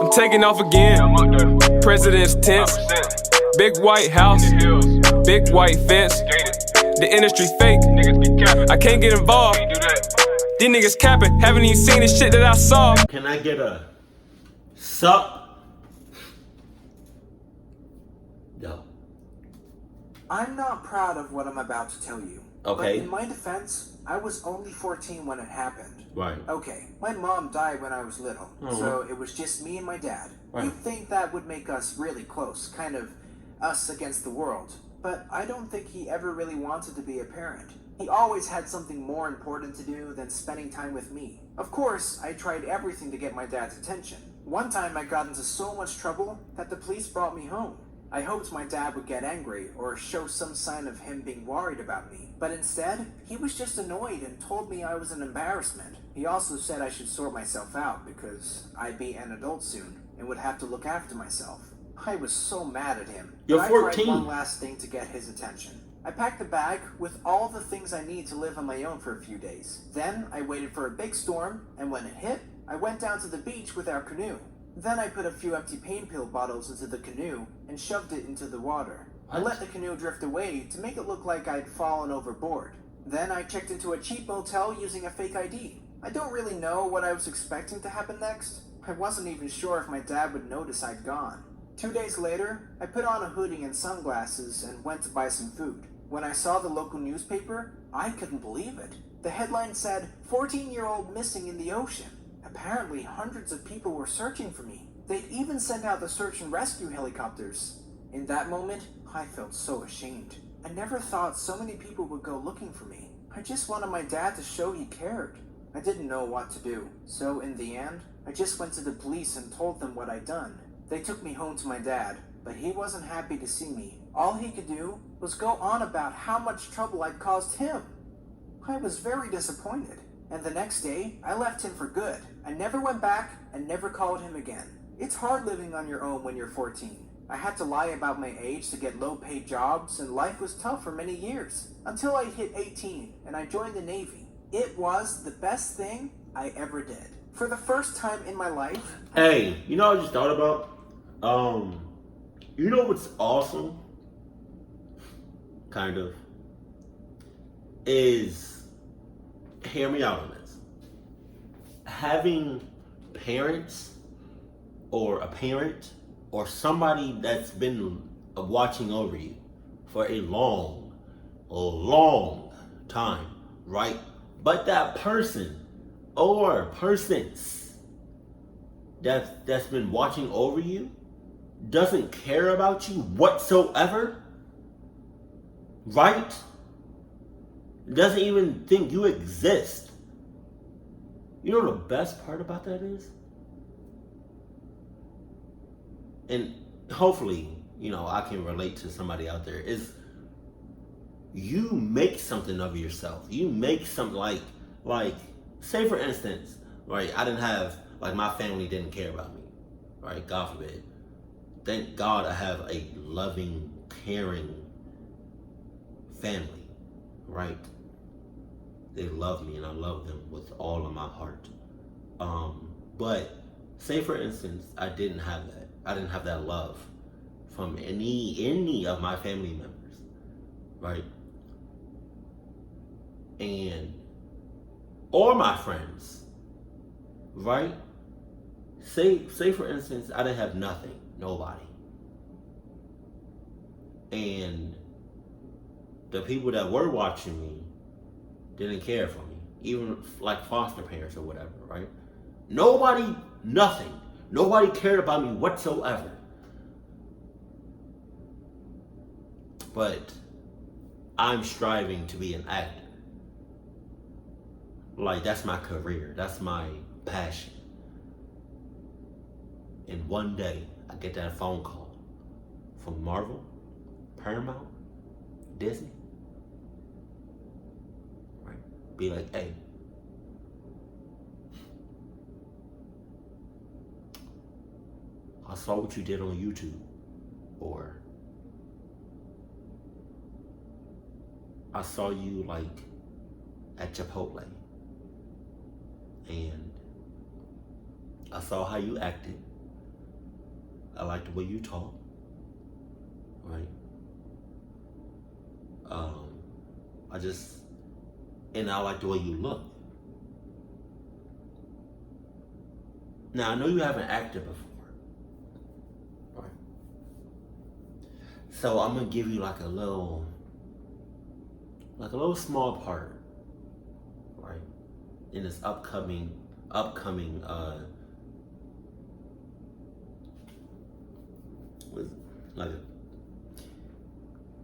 I'm taking off again. President's tense. Big white house. Big white fence. The industry fake. I can't get involved. These niggas capping. Haven't even seen the shit that I saw. Can I get a sup? No. I'm not proud of what I'm about to tell you. Okay. But in my defense, I was only 14 when it happened. Right. Okay, my mom died when I was little, so it was just me and my dad. Right. You'd think that would make us really close, kind of us against the world. But I don't think he ever really wanted to be a parent. He always had something more important to do than spending time with me. Of course, I tried everything to get my dad's attention. One time I got into so much trouble that the police brought me home. I hoped my dad would get angry or show some sign of him being worried about me. But instead, he was just annoyed and told me I was an embarrassment. He also said I should sort myself out because I'd be an adult soon and would have to look after myself. I was so mad at him. You're but 14. I tried one last thing to get his attention. I packed a bag with all the things I need to live on my own for a few days. Then I waited for a big storm, and when it hit, I went down to the beach with our canoe. Then I put a few empty pain pill bottles into the canoe and shoved it into the water. I let the canoe drift away to make it look like I'd fallen overboard. Then I checked into a cheap motel using a fake ID. I don't really know what I was expecting to happen next. I wasn't even sure if my dad would notice I'd gone. 2 days later, I put on a hoodie and sunglasses and went to buy some food. When I saw the local newspaper, I couldn't believe it. The headline said, 14-year-old missing in the ocean. Apparently, hundreds of people were searching for me. They'd even sent out the search and rescue helicopters. In that moment, I felt so ashamed. I never thought so many people would go looking for me. I just wanted my dad to show he cared. I didn't know what to do. So in the end, I just went to the police and told them what I'd done. They took me home to my dad, but he wasn't happy to see me. All he could do was go on about how much trouble I'd caused him. I was very disappointed. And the next day, I left him for good. I never went back and never called him again. It's hard living on your own when you're 14. I had to lie about my age to get low-paid jobs, and life was tough for many years. Until I hit 18, and I joined the Navy. It was the best thing I ever did. For the first time in my life... Hey, you know what I just thought about? You know what's awesome? Kind of. Is... Hear me out on this. Having parents or a parent or somebody that's been watching over you for a long time, right? But that person or persons that's been watching over you doesn't care about you whatsoever, right? Doesn't even think you exist. You know the best part about that is? And hopefully, you know, I can relate to somebody out there, is you make something of yourself. You make something like, say for instance, right, I didn't have, like my family didn't care about me, right, God forbid. Thank God I have a loving, caring family, right? They love me and I love them with all of my heart. But say for instance, I didn't have that. I didn't have that love from any of my family members, right? And or my friends, right? Say for instance, I didn't have nothing, nobody. And the people that were watching me didn't care for me, even like foster parents or whatever, right? Nobody, nothing. Nobody cared about me whatsoever. But I'm striving to be an actor. Like, that's my career. That's my passion. And one day, I get that phone call from Marvel, Paramount, Disney. Right? Be like, hey, I saw what you did on YouTube. Or I saw you like at Chipotle. And I saw how you acted. I like the way you talk, right? And I like the way you look. Now, I know you haven't acted before, right? So I'm gonna give you like a little small part, right? In this upcoming, with like a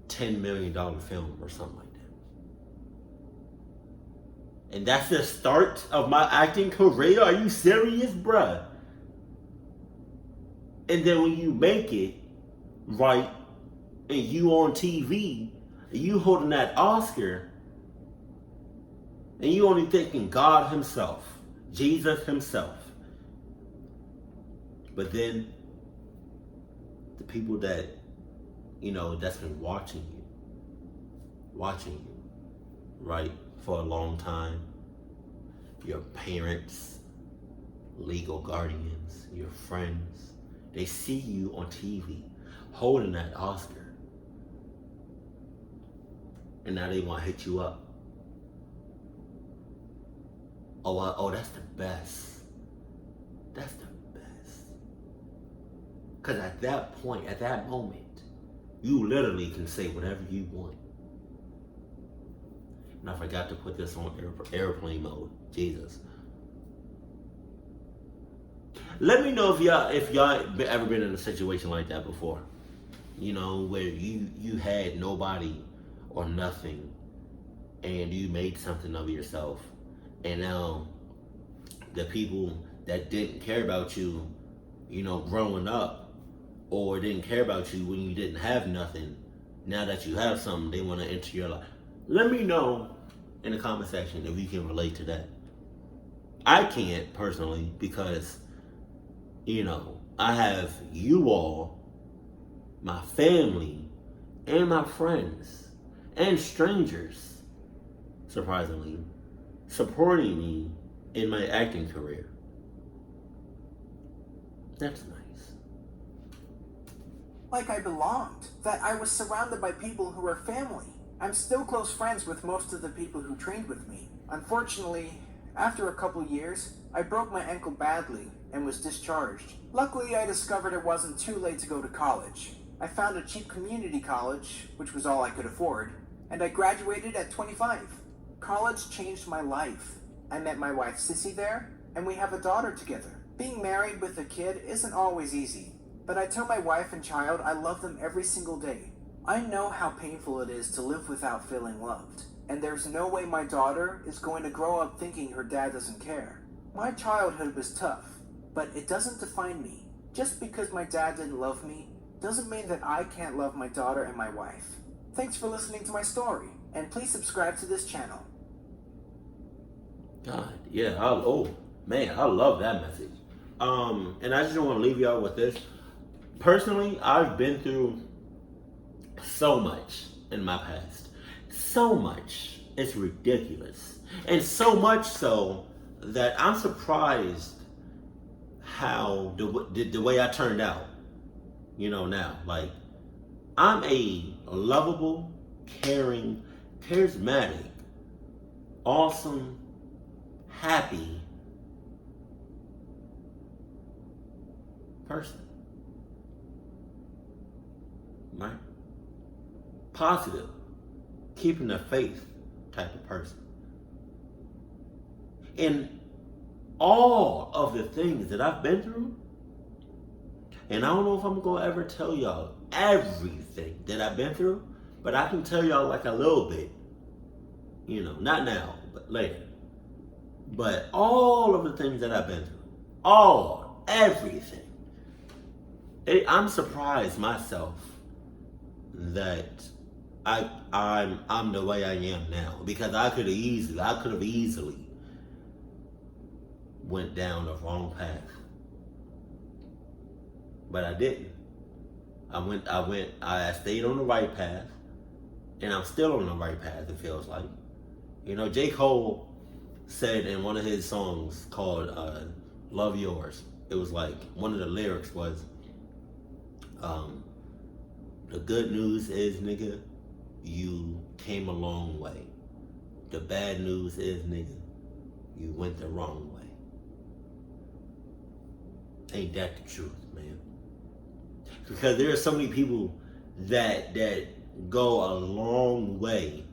$10 million film or something like that. And that's the start of my acting career? Are you serious, bruh? And then when you make it, right, and you on TV, and you holding that Oscar, and you only thinking God himself, Jesus himself. But then, the people that, that's been watching you, right, for a long time, your parents, legal guardians, your friends, they see you on TV holding that Oscar. And now they want to hit you up. Oh, that's the best. That's the best. Because at that point, at that moment, you literally can say whatever you want. And I forgot to put this on airplane mode. Jesus. Let me know if y'all ever been in a situation like that before. Where you had nobody or nothing, and you made something of yourself, and now the people that didn't care about you, growing up, or didn't care about you when you didn't have nothing, now that you have something, they want to enter your life. Let me know in the comment section if you can relate to that. I can't personally because, I have you all, my family, and my friends, and strangers, surprisingly, supporting me in my acting career. That's nice. Like I belonged, that I was surrounded by people who were family. I'm still close friends with most of the people who trained with me. Unfortunately, after a couple years, I broke my ankle badly and was discharged. Luckily, I discovered it wasn't too late to go to college. I found a cheap community college, which was all I could afford, and I graduated at 25. College changed my life. I met my wife Sissy there, and we have a daughter together. Being married with a kid isn't always easy, but I tell my wife and child I love them every single day. I know how painful it is to live without feeling loved, and there's no way my daughter is going to grow up thinking her dad doesn't care. My childhood was tough, but it doesn't define me. Just because my dad didn't love me doesn't mean that I can't love my daughter and my wife. Thanks for listening to my story, and please subscribe to this channel. God, yeah, I love that message. And I just want to leave y'all with this. Personally, I've been through so much in my past. So much. It's ridiculous. And so much so that I'm surprised how the way I turned out. Now. Like, I'm a lovable, caring, charismatic, awesome, happy person. Right? Positive, keeping the faith type of person. And all of the things that I've been through, and I don't know if I'm going to ever tell y'all everything that I've been through, but I can tell y'all like a little bit. Not now, but later. But all of the things that I've been through, everything. I'm surprised myself that I'm the way I am now, because I could have easily went down the wrong path, but I didn't. I stayed on the right path, and I'm still on the right path. It feels like, J. Cole said in one of his songs called "Love Yours." It was like one of the lyrics was, The good news is, nigga, you came a long way. The bad news is, nigga, you went the wrong way. Ain't that the truth, man? Because there are so many people that go a long way,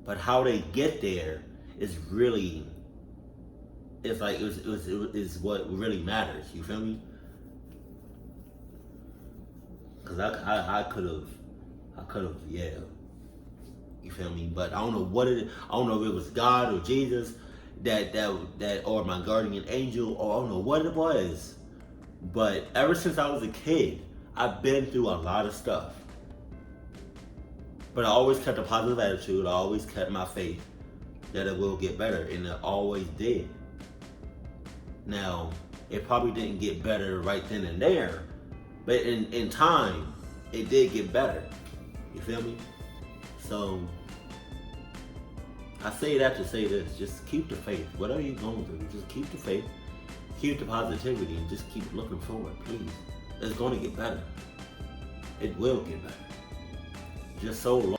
but how they get there is really, it's like is what really matters. You feel me? Cause I could have, yeah. You feel me? But I don't know what it. I don't know if it was God or Jesus that or my guardian angel, or I don't know what it was. But ever since I was a kid, I've been through a lot of stuff. But I always kept a positive attitude. I always kept my faith that it will get better, and it always did. Now, it probably didn't get better right then and there, but in time, it did get better. You feel me? So, I say that to say this: just keep the faith. Whatever you're going through, just keep the faith, keep the positivity, and just keep looking forward, please. It's going to get better. It will get better. Just so long.